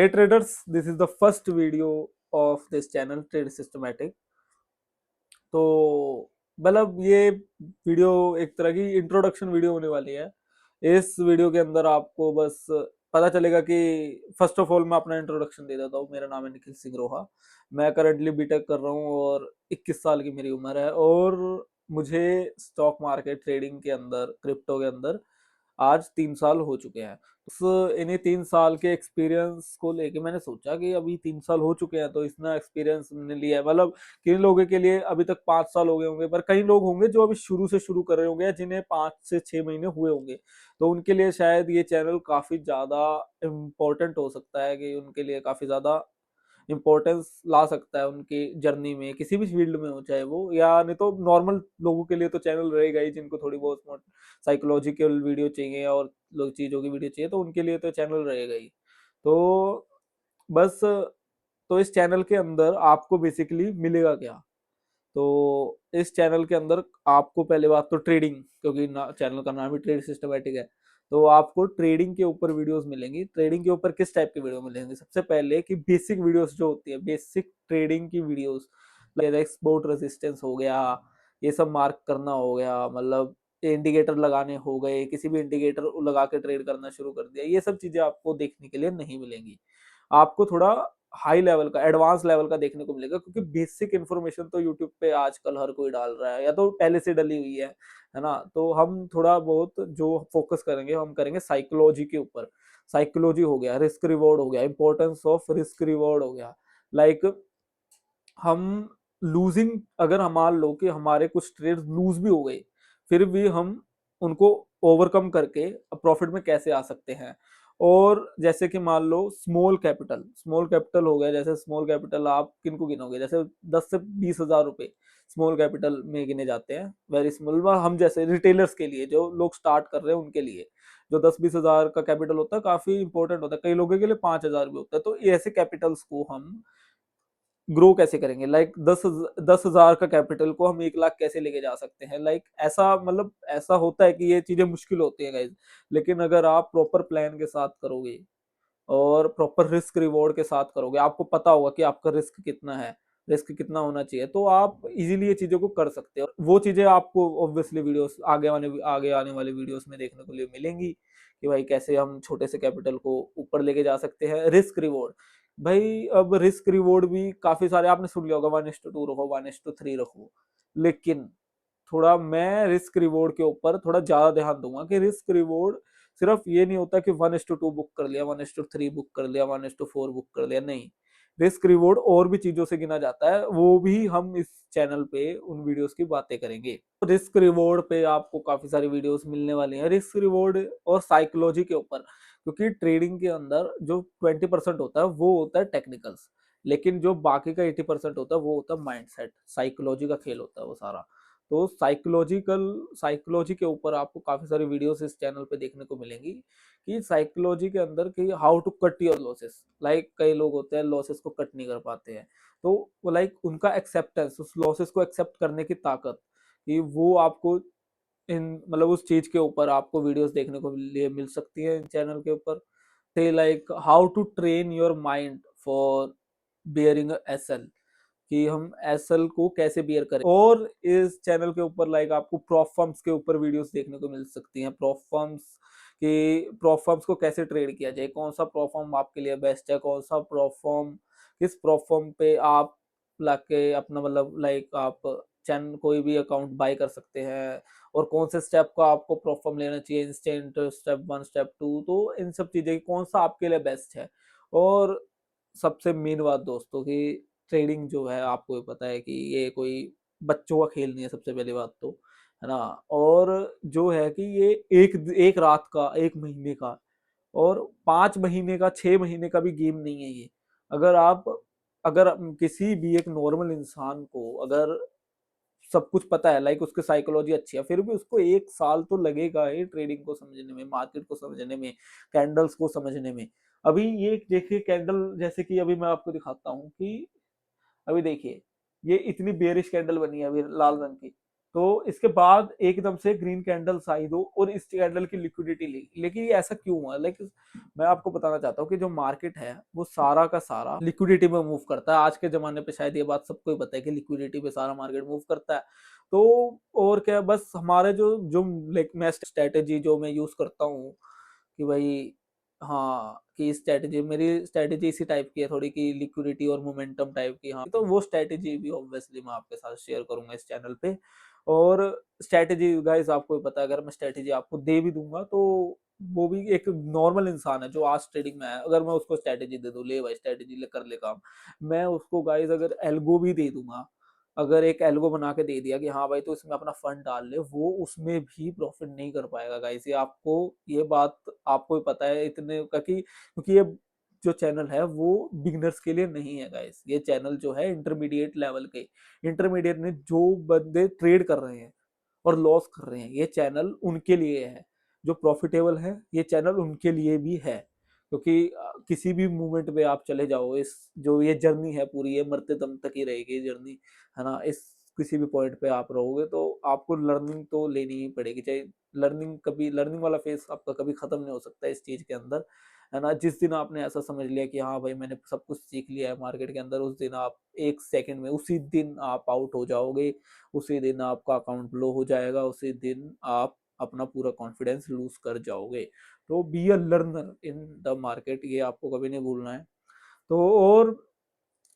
Hey traders, this is the first video of this channel Trade Systematic। तो मतलब ये video एक तरह की इंट्रोडक्शन वीडियो होने वाली है। इस वीडियो के अंदर आपको बस पता चलेगा कि फर्स्ट ऑफ ऑल मैं अपना इंट्रोडक्शन दे देता हूँ। मेरा नाम है निखिल सिंह रोहा। मैं करंटली बीटेक कर रहा हूँ और 21 साल की मेरी उम्र है और मुझे स्टॉक मार्केट ट्रेडिंग के अंदर, क्रिप्टो के अंदर आज 3 साल हो चुके हैं। इन्हीं 3 साल के एक्सपीरियंस को लेके मैंने सोचा कि अभी 3 साल हो चुके हैं तो इतना एक्सपीरियंस मैंने लिया है। मतलब किन लोगों के लिए अभी तक 5 साल हो गए होंगे, पर कई लोग होंगे जो अभी शुरू से शुरू कर रहे होंगे या जिन्हें 5 से 6 महीने हुए होंगे। तो उनके लिए शायद ये चैनल काफी ज्यादा इम्पोर्टेंट हो सकता है, कि उनके लिए काफी ज्यादा इम्पोर्टेंस ला सकता है उनकी जर्नी में, किसी भी फील्ड में हो चाहे वो, या नहीं तो नॉर्मल लोगों के लिए तो चैनल रहेगा ही, जिनको थोड़ी बहुत साइकोलॉजिकल वीडियो चाहिए और लोग चीज़ों की वीडियो चाहिए तो उनके लिए तो चैनल रहेगा ही। तो बस, तो इस चैनल के अंदर आपको बेसिकली मिलेगा क्या? तो इस चैनल के अंदर आपको पहले बात तो ट्रेडिंग, क्योंकि चैनल का नाम ही ट्रेड सिस्टमैटिक है, तो आपको ट्रेडिंग के ऊपर वीडियोस मिलेंगी। ट्रेडिंग के ऊपर किस टाइप की वीडियो मिलेंगी? सबसे पहले कि बेसिक वीडियोस जो होती है, बेसिक ट्रेडिंग की वीडियोस, एक्सपोर्ट रेजिस्टेंस हो गया, ये सब मार्क करना हो गया, मतलब इंडिकेटर लगाने हो गए, किसी भी इंडिकेटर लगा के ट्रेड करना शुरू कर दिया, ये सब चीजें आपको देखने के लिए नहीं मिलेंगी। आपको थोड़ा हाई लेवल का, एडवांस लेवल का देखने को मिलेगा, क्योंकि बेसिक इन्फॉर्मेशन तो यूट्यूब पे आजकल हर कोई डाल रहा है या तो पहले से डली हुई है ना। तो हम थोड़ा बहुत जो फोकस करेंगे, हम करेंगे साइकोलॉजी के ऊपर। साइकोलॉजी हो गया, रिस्क रिवॉर्ड हो गया, इंपॉर्टेंस ऑफ रिस्क रिवॉर्ड हो गया। लाइक हम लूजिंग, अगर हम मान लो कि हमारे कुछ ट्रेड लूज भी हो गए, फिर भी हम उनको ओवरकम करके प्रॉफिट में कैसे आ सकते हैं। और जैसे कि मान लो स्मॉल कैपिटल हो गया, जैसे स्मॉल कैपिटल आप किन को गिनोगे? जैसे 10 से 20 हजार रुपए स्मॉल कैपिटल में गिने जाते हैं, वेरी स्मॉल। हम जैसे रिटेलर्स के लिए, जो लोग स्टार्ट कर रहे हैं उनके लिए जो 10-20 हजार का कैपिटल होता है काफी इंपॉर्टेंट होता है। कई लोगों के लिए 5 हजार भी होता है। तो ऐसे कैपिटल्स को हम ग्रो कैसे करेंगे? लाइक 10 हजार का कैपिटल को हम 1 लाख कैसे लेके जा सकते हैं? लाइक ऐसा, मतलब ऐसा होता है कि ये चीजें मुश्किल होती हैं गाइज। लेकिन अगर आप प्रॉपर प्लान के साथ करोगे और प्रॉपर रिस्क रिवॉर्ड के साथ करोगे, आपको पता होगा कि आपका रिस्क कितना है, रिस्क कितना होना चाहिए, तो आप इजीली ये चीजों को कर सकते हो। वो चीजें आपको ऑब्वियसली वीडियोस आगे आने वाले वीडियोस में देखने को लिए मिलेंगी, कि भाई कैसे हम छोटे से कैपिटल को ऊपर लेके जा सकते हैं। रिस्क रिवॉर्ड, भाई अब रिस्क रिवॉर्ड भी काफी सारे आपने सुन लिया होगा, 1:2 रखो, 1:3 रखो। लेकिन थोड़ा मैं रिस्क रिवॉर्ड के ऊपर थोड़ा ज्यादा ध्यान दूंगा, कि रिस्क रिवॉर्ड सिर्फ ये नहीं होता कि 1:2 बुक कर लिया, 1:3 बुक कर लिया, 1:4 बुक कर लिया, नहीं। रिस्क रिवॉर्ड और भी चीजों से गिना जाता है, वो भी हम इस चैनल पे उन वीडियोस की बातें करेंगे। रिस्क रिवॉर्ड पे आपको काफी सारी वीडियोस मिलने वाली हैं, रिस्क रिवॉर्ड और साइकोलॉजी के ऊपर। क्योंकि ट्रेडिंग के अंदर जो 20% होता है वो होता है टेक्निकल्स, लेकिन जो बाकी का 80% होता है वो होता है माइंडसेट, साइकोलॉजी का खेल होता है वो सारा। तो साइकोलॉजी के ऊपर आपको काफी सारी वीडियोस इस चैनल पे देखने को मिलेंगी, कि साइकोलॉजी के अंदर कि how to cut your losses. Like कई लोग होते हैं लॉसेस को कट नहीं कर पाते हैं, तो लाइक उनका एक्सेप्टेंस, उस लॉसेस को एक्सेप्ट करने की ताकत, कि वो आपको इन, मतलब उस चीज के ऊपर आपको वीडियोस देखने को लिए मिल सकती है इन चैनल के ऊपर। से like how to train your mind for bearing SL, कि हम एसएल को कैसे बियर करें। और इस चैनल के ऊपर लाइक आपको प्रॉप फर्म्स के ऊपर वीडियोस देखने को मिल सकती हैं। प्रॉप फर्म्स को कैसे ट्रेड किया जाए, कौन सा प्रॉप फर्म आपके लिए बेस्ट है, कौन सा प्रॉप फर्म, किस प्रॉप फर्म पे आप लाके अपना, मतलब लाइक आप चैनल कोई भी अकाउंट बाय कर सकते हैं, और कौन से स्टेप का आपको प्रॉप फर्म लेना चाहिए, इंस्टेंट, स्टेप 1, स्टेप 2। तो इन सब चीजें कौन सा आपके लिए बेस्ट है। और सबसे मेन बात दोस्तों, की ट्रेडिंग जो है आपको पता है कि ये कोई बच्चों का खेल नहीं है, सबसे पहली बात तो, है ना। और जो है कि ये एक एक रात का, 1 महीने का, और 5 महीने का, 6 महीने का भी गेम नहीं है ये। अगर आप, अगर किसी भी एक नॉर्मल इंसान को अगर सब कुछ पता है, लाइक उसकी साइकोलॉजी अच्छी है, फिर भी उसको 1 साल तो लगेगा ही ट्रेडिंग को समझने में, मार्केट को समझने में, कैंडल्स को समझने में। अभी ये देखिए कैंडल, जैसे कि अभी मैं आपको दिखाता हूँ कि अभी देखिए ये इतनी बेरिश कैंडल बनी है अभी लाल रंग की, तो इसके बाद एकदम से ग्रीन कैंडल्स आई दो और इस कैंडल की लिक्विडिटी ली। लेकिन ये ऐसा क्यों हुआ? लाइक मैं आपको बताना चाहता हूँ कि जो मार्केट है वो सारा का सारा लिक्विडिटी में मूव करता है। आज के जमाने पे शायद ये बात सबको ही पता है कि लिक्विडिटी पे सारा मार्केट मूव करता है। तो और क्या, बस हमारे जो जो लाइक मैं स्ट्रेटेजी जो मैं यूज करता हूँ कि भाई, हाँ, कि स्ट्रेटेजी मेरी स्ट्रेटेजी इसी टाइप की है थोड़ी, की लिक्विडिटी और मोमेंटम टाइप की। हाँ, तो वो स्ट्रेटेजी भी ऑब्वियसली मैं आपके साथ शेयर करूंगा इस चैनल पे। और स्ट्रेटेजी गाइस आपको भी पता है, अगर मैं स्ट्रेटेजी आपको दे भी दूंगा तो वो भी एक नॉर्मल इंसान है जो आज ट्रेडिंग में है, अगर मैं उसको स्ट्रेटेजी दे दूं, ले भाई स्ट्रेटेजी ले कर ले काम, मैं उसको गाइस अगर एल्गो भी दे दूंगा, अगर एक एल्गो बना के दे दिया कि हाँ भाई तो इसमें अपना फंड डाल ले, वो उसमें भी प्रॉफिट नहीं कर पाएगा गाइस। ये आपको, ये बात आपको भी पता है इतने का कि, क्योंकि ये जो चैनल है वो बिगिनर्स के लिए नहीं है गाइस। ये चैनल जो है इंटरमीडिएट लेवल के, इंटरमीडिएट में जो बंदे ट्रेड कर रहे हैं और लॉस कर रहे हैं, ये चैनल उनके लिए है। जो प्रॉफिटेबल है ये चैनल उनके लिए भी है, क्योंकि किसी भी मूवमेंट पे आप चले जाओ, इस जो ये जर्नी है पूरी, ये मरते दम तक ही रहेगी जर्नी, है ना। इस किसी भी पॉइंट पे आप रहोगे तो आपको लर्निंग तो लेनी ही पड़ेगी, चाहे लर्निंग कभी, लर्निंग वाला फेज आपका कभी खत्म नहीं हो सकता इस चीज के अंदर, है ना। जिस दिन आपने ऐसा समझ लिया कि हाँ भाई मैंने सब कुछ सीख लिया है मार्केट के अंदर, उस दिन आप एक सेकंड में, उसी दिन आप आउट हो जाओगे, उसी दिन आपका अकाउंट ब्लो हो जाएगा, उसी दिन आप अपना पूरा कॉन्फिडेंस लूज कर जाओगे। तो be a learner in the market, ये आपको कभी नहीं भूलना है। तो और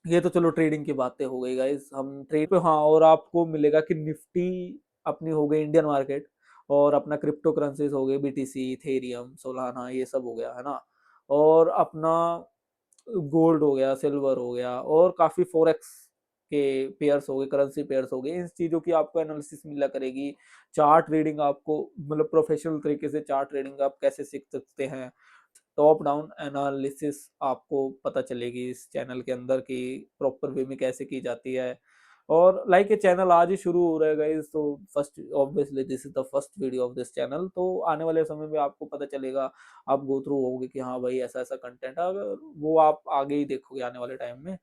ये तो चलो ट्रेडिंग की बातें हो गई गाइस, हम ट्रेड पे, हाँ, और आपको मिलेगा कि निफ्टी अपनी हो गई इंडियन मार्केट, और अपना क्रिप्टो करेंसीज हो गए बीटीसी, इथेरियम, सोलाना, ये सब हो गया, है ना। और अपना गोल्ड हो गया, सिल्वर हो गया, और काफी फॉरेक्स के पेयर्स हो गए, करेंसी पेयर्स हो गए। इन चीजों की आपको एनालिसिस मिला करेगी। चार्ट रीडिंग आपको, मतलब प्रोफेशनल तरीके से चार्ट रीडिंग आप कैसे सीख सकते हैं, टॉप डाउन एनालिसिस आपको पता चलेगी इस चैनल के अंदर कि प्रॉपर वे में कैसे की जाती है। और लाइक ये चैनल आज ही शुरू हो रहा है गाइस, तो first obviously this is the first video of this channel, तो आने वाले समय में आपको पता चलेगा, आप गो थ्रू होगे कि हाँ भाई ऐसा ऐसा कंटेंट है, अगर वो आप आगे ही देखोगे आने वाले टाइम में।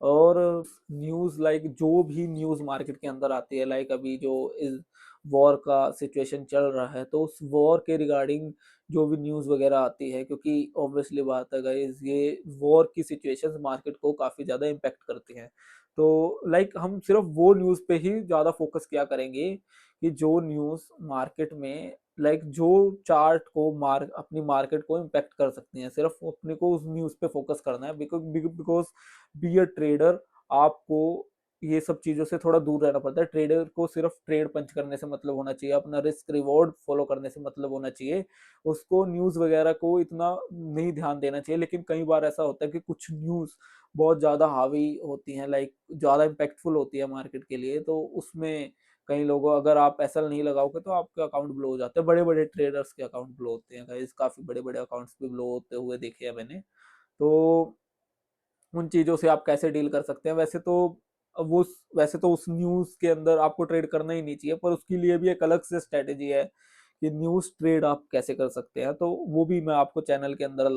और न्यूज़, लाइक जो भी न्यूज़ मार्केट के अंदर आती है, लाइक अभी जो इस वॉर का सिचुएशन चल रहा है, तो उस वॉर के रिगार्डिंग जो भी न्यूज़ वगैरह आती है, क्योंकि ऑब्वियसली बात है गाइस, ये वॉर की सिचुएशंस मार्केट को काफ़ी ज़्यादा इम्पेक्ट करती हैं। तो लाइक हम सिर्फ वो न्यूज़ पे ही ज़्यादा फोकस किया करेंगे कि जो न्यूज़ मार्केट में, लाइक जो चार्ट को अपनी मार्केट को इम्पेक्ट कर सकती हैं, सिर्फ अपने को उस न्यूज़ पे फोकस करना है। बिकॉज बी अ ट्रेडर, आपको ये सब चीजों से थोड़ा दूर रहना पड़ता है। ट्रेडर को सिर्फ ट्रेड पंच करने से मतलब होना चाहिए, अपना रिस्क रिवॉर्ड फॉलो करने से मतलब होना चाहिए, उसको न्यूज वगैरह को इतना नहीं ध्यान देना चाहिए। लेकिन कई बार ऐसा होता है कि कुछ न्यूज बहुत ज्यादा हावी होती हैं, लाइक ज्यादा इम्पैक्टफुल होती है मार्केट के लिए, तो उसमें कई लोगों, अगर आप एसएल नहीं लगाओगे तो आपके अकाउंट ब्लो हो जाते हैं। बड़े बड़े ट्रेडर्स के अकाउंट ब्लो होते हैं गाइस, काफी बड़े बड़े अकाउंट्स भी ब्लो होते हुए देखे हैं मैंने। तो उन चीज़ों से आप कैसे डील कर सकते हैं? वो वैसे तो उस न्यूज़ के अंदर आपको ट्रेड करना ही नहीं चाहिए, पर उसके लिए भी एक अलग से स्ट्रेटेजी है कि न्यूज़ ट्रेड आप कैसे कर सकते हैं। तो वो भी मैं आपको चैनल के अंदर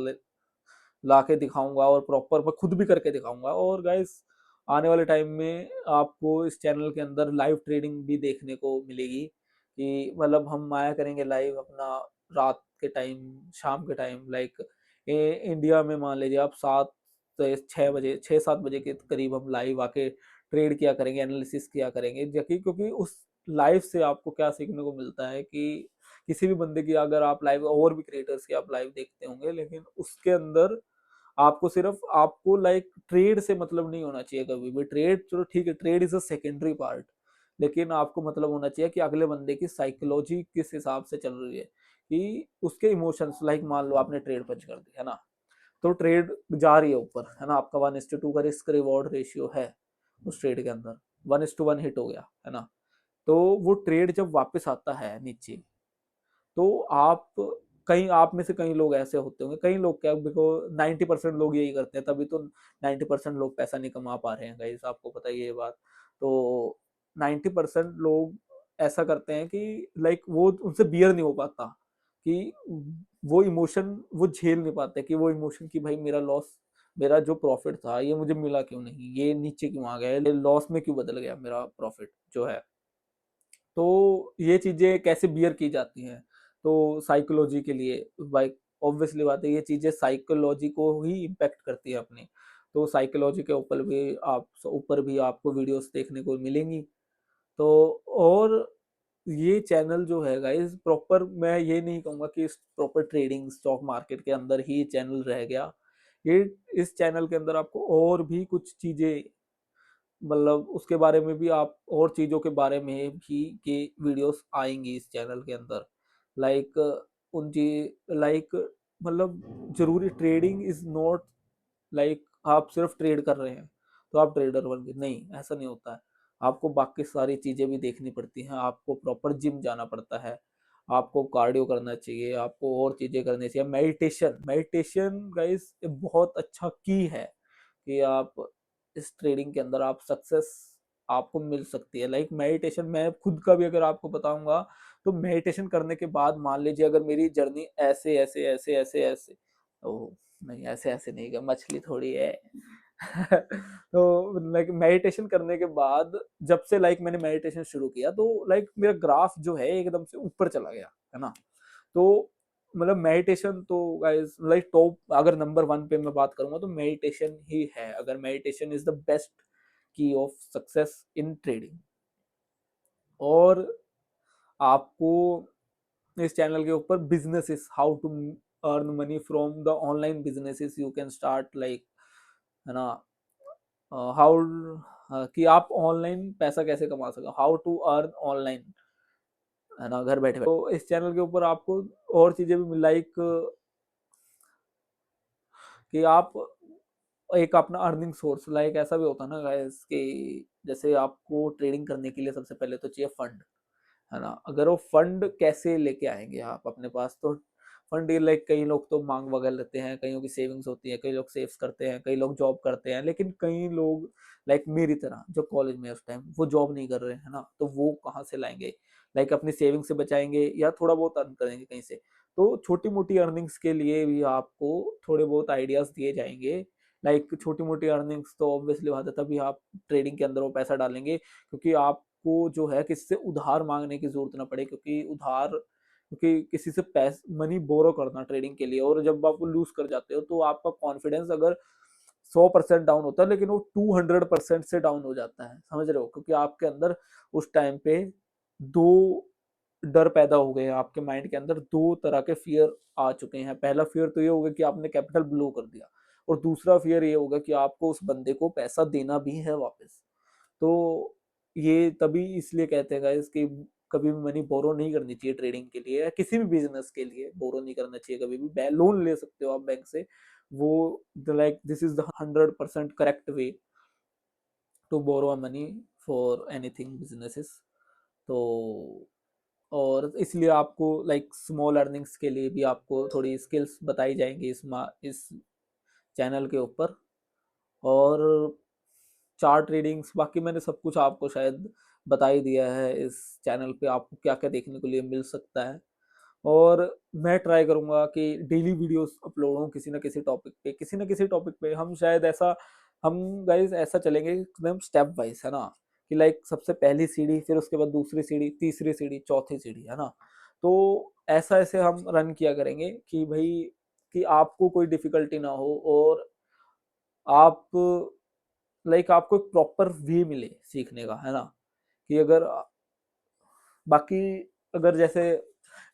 ला के दिखाऊंगा, और प्रॉपर मैं खुद भी करके दिखाऊंगा। और गाइस आने वाले टाइम में आपको इस चैनल के अंदर लाइव ट्रेडिंग भी देखने को मिलेगी, कि मतलब हम आया करेंगे लाइव अपना रात के टाइम, शाम के टाइम, लाइक इंडिया में मान लीजिए आप 7 से 6 बजे, 6-7 बजे के करीब हम लाइव आके ट्रेड किया करेंगे, एनालिसिस किया करेंगे। क्योंकि उस लाइव से आपको क्या सीखने को मिलता है कि किसी भी बंदे की, अगर आप लाइव, और भी क्रिएटर्स की आप लाइव देखते होंगे, लेकिन उसके अंदर आपको सिर्फ, आपको लाइक ट्रेड से मतलब नहीं होना चाहिए कभी भी। ट्रेड चलो ठीक है, trade is a secondary part, लेकिन आपको मतलब होना चाहिए कि अगले बंदे की साइकोलॉजी किस हिसाब से चल रही है, कि उसके इमोशंस, लाइक मान लो आपने ट्रेड पंच कर दी, है ना, तो ट्रेड जा रही है ऊपर, है ना, आपका 1:2 का रिस्क रिवॉर्ड रेशियो है उस ट्रेड के अंदर, 1:1 हिट हो गया, है ना। तो वो ट्रेड जब वापस आता है नीचे, तो आप में से कई लोग ऐसे होते होंगे, कई लोग क्या, बिकॉज 90% लोग यही करते हैं, तभी तो 90% लोग पैसा नहीं कमा पा रहे हैं गाइस, आपको पता ही है ये बात। तो 90% लोग ऐसा करते हैं कि लाइक वो उनसे बियर नहीं हो पाता, कि वो इमोशन वो झेल नहीं पाते, कि वो इमोशन की भाई मेरा लॉस, मेरा जो प्रॉफिट था ये मुझे मिला क्यों नहीं, ये नीचे क्यों आ गया, लॉस में क्यों बदल गया मेरा प्रॉफिट जो है। तो ये चीजें कैसे बियर की जाती हैं, तो साइकोलॉजी के लिए भाई ऑब्वियसली बात है, ये चीजें साइकोलॉजी को ही इम्पेक्ट करती है अपनी। तो साइकोलॉजी के ऊपर भी आपको वीडियोस देखने को मिलेंगी। तो और ये चैनल जो है गाइस प्रॉपर, मैं ये नहीं कहूँगा कि प्रॉपर ट्रेडिंग स्टॉक मार्केट के अंदर ही चैनल रह गया। ये इस चैनल के अंदर आपको और भी कुछ चीजें, मतलब उसके बारे में भी, आप और चीजों के बारे में भी के वीडियोस आएंगी इस चैनल के अंदर। लाइक उन चीज लाइक मतलब जरूरी ट्रेडिंग इज नॉट लाइक आप सिर्फ ट्रेड कर रहे हैं तो आप ट्रेडर बन गए, नहीं ऐसा नहीं होता है। आपको बाकी सारी चीजें भी देखनी पड़ती हैं, आपको प्रॉपर जिम जाना पड़ता है, आपको कार्डियो करना चाहिए, आपको और चीजें करनी चाहिए। मेडिटेशन, मेडिटेशन गाइस बहुत अच्छा की है कि आप इस ट्रेडिंग के अंदर आप सक्सेस आपको मिल सकती है। लाइक मेडिटेशन, मैं खुद का भी अगर आपको बताऊंगा, तो मेडिटेशन करने के बाद मान लीजिए अगर मेरी जर्नी ऐसे ऐसे ऐसे ऐसे ऐसे, ओ नहीं ऐसे ऐसे नहीं गया, मछली थोड़ी है। तो लाइक मेडिटेशन करने के बाद जब से लाइक मैंने मेडिटेशन शुरू किया, तो लाइक मेरा ग्राफ जो है एकदम से ऊपर चला गया है ना। तो मतलब मेडिटेशन तो गाइस लाइक टॉप, अगर नंबर वन पे मैं बात करूंगा तो मेडिटेशन ही है। अगर meditation is the best key of success in trading. और आपको इस चैनल के ऊपर businesses, how to earn money from the online businesses you can start, like है ना, हाउ कि आप ऑनलाइन पैसा कैसे कमा सको, हाउ टू अर्न ऑनलाइन, है ना, घर बैठे। तो इस चैनल के ऊपर आपको और चीजें भी लाइक कि आप एक अपना अर्निंग सोर्स, लाइक ऐसा भी होता है ना गाइस कि जैसे आपको ट्रेडिंग करने के लिए सबसे पहले तो चाहिए फंड, है ना। अगर वो फंड कैसे लेके आएंगे आप अपने पास, तो फंड लाइक कई लोग तो मांग वगैरह लेते हैं, कईयों की सेविंग्स होती है, कई लोग सेव्स करते हैं, कई लोग जॉब करते हैं, लेकिन कई लोग लाइक मेरी तरह जो कॉलेज में उस टाइम वो जॉब नहीं कर रहे हैं ना, तो वो कहाँ से लाएंगे, लाइक अपनी सेविंग से बचाएंगे या थोड़ा बहुत अर्न करेंगे कहीं से। तो छोटी मोटी अर्निंग्स के लिए भी आपको थोड़े बहुत आइडियाज दिए जाएंगे। लाइक छोटी मोटी अर्निंग्स तो ऑब्वियसली बात है, तभी आप ट्रेडिंग के अंदर वो पैसा डालेंगे, क्योंकि आपको जो है किसी से उधार मांगने की जरूरत ना पड़े, क्योंकि किसी से पैसा मनी बोरो करना ट्रेडिंग के लिए, और जब आप लूज कर जाते हो तो आपका कॉन्फिडेंस अगर 100% डाउन होता है, लेकिन वो 200% से डाउन हो जाता है, समझ रहे हो, क्योंकि आपके अंदर उस टाइम पे दो डर पैदा हो गए हैं, आपके माइंड के अंदर दो तरह के फियर आ चुके हैं। पहला फियर तो ये होगा कि आपने कैपिटल ब्लो कर दिया, और दूसरा फियर ये होगा कि आपको उस बंदे को पैसा देना भी है वापस। तो ये तभी इसलिए कहते हैं गाइस कि कभी भी मनी बोरो नहीं करनी चाहिए ट्रेडिंग के लिए, या किसी भी बिजनेस के लिए बोरो नहीं करना चाहिए कभी भी। लोन ले सकते हो आप बैंक से, वो like this is the 100% correct way to borrow money for anything businesses. तो और इसलिए आपको लाइक स्मॉल अर्निंग्स के लिए भी आपको थोड़ी स्किल्स बताई जाएंगी इस चैनल के ऊपर। और चार्ट ट्रेडिंग्स, बाकी मैंने सब कुछ आपको शायद बता ही दिया है इस चैनल पे, आपको क्या क्या देखने को लिए मिल सकता है। और मैं ट्राई करूंगा कि डेली वीडियोस अपलोड हों किसी ना किसी टॉपिक पे, किसी ना किसी टॉपिक पे। हम शायद ऐसा, हम गाइस ऐसा चलेंगे एकदम स्टेप वाइज, है ना, कि लाइक सबसे पहली सीढ़ी, फिर उसके बाद दूसरी सीढ़ी, तीसरी सीढ़ी, चौथी सीढ़ी, है ना। तो ऐसा ऐसे हम रन किया करेंगे कि भाई कि आपको कोई डिफिकल्टी ना हो, और आप लाइक आपको एक प्रॉपर वे मिले सीखने का, है ना। कि अगर बाकी अगर जैसे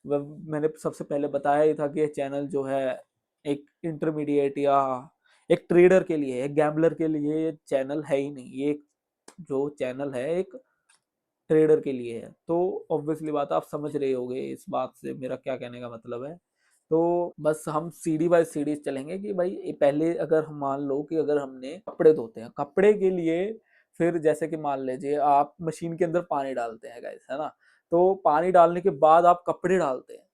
मैंने सबसे पहले बताया ही था कि ये चैनल जो है एक इंटरमीडिएट या एक ट्रेडर के लिए, एक गैम्बलर के लिए ये चैनल है ही नहीं। ये जो चैनल है एक ट्रेडर के लिए है। तो ऑब्वियसली बात आप समझ रहे होगे इस बात से मेरा क्या कहने का मतलब है। तो बस हम सीढ़ी बाय सीढ़ी चलेंगे कि भाई पहले अगर हम मान लो कि अगर हमने कपड़े धोते हैं, कपड़े के लिए फिर जैसे कि मान लीजिए आप मशीन के अंदर पानी डालते हैं गाइस, है ना। तो पानी डालने के बाद आप कपड़े डालते हैं,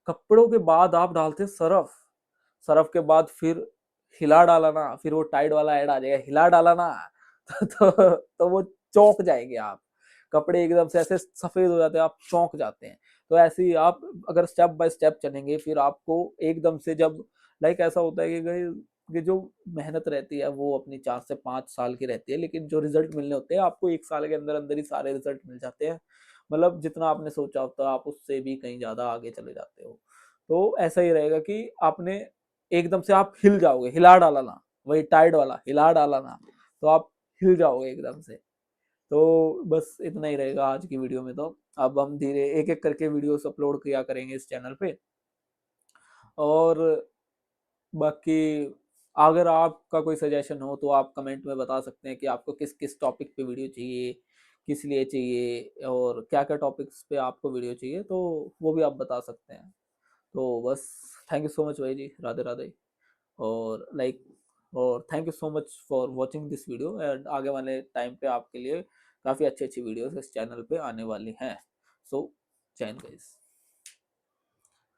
कपड़ों के बाद आप डालते हैं सरफ, सरफ के बाद फिर हिला डाला ना, फिर वो टाइड वाला ऐड आ जाएगा, हिला डाला ना। तो वो चौंक जाएंगे आप, कपड़े एकदम से ऐसे सफेद हो जाते हैं, आप चौंक जाते हैं। तो ऐसे ही आप अगर स्टेप बाय स्टेप चलेंगे, फिर आपको एकदम से जब लाइक ऐसा होता है कि जो मेहनत रहती है वो अपनी 4 से 5 साल की रहती है, लेकिन जो रिजल्ट मिलने होते हैं आपको 1 साल के अंदर अंदर ही सारे रिजल्ट मिल जाते हैं। मतलब जितना आपने सोचा होता आप उससे भी कहीं ज़्यादा आगे चले जाते हो। तो ऐसा ही रहेगा कि आपने एकदम से आप हिल जाओगे, हिला डाला ना, वही टाइड वाला हिला डाला ना, तो आप हिल जाओगे एकदम से। तो बस इतना ही रहेगा आज की वीडियो में। तो अब हम धीरे एक एक करके वीडियोस अपलोड किया करेंगे इस चैनल पे। और बाकी अगर आपका कोई सजेशन हो तो आप कमेंट में बता सकते हैं कि आपको किस किस टॉपिक पे वीडियो चाहिए, किस लिए चाहिए, और क्या क्या टॉपिक्स पे आपको वीडियो चाहिए, तो वो भी आप बता सकते हैं। तो बस थैंक यू सो मच भाई जी, राधे राधे। और लाइक और thank you so much for watching this video, and आगे वाले टाइम पे आपके लिए काफ़ी अच्छी अच्छी वीडियोस इस चैनल पे आने वाली हैं। सो जय हिंद गाइस।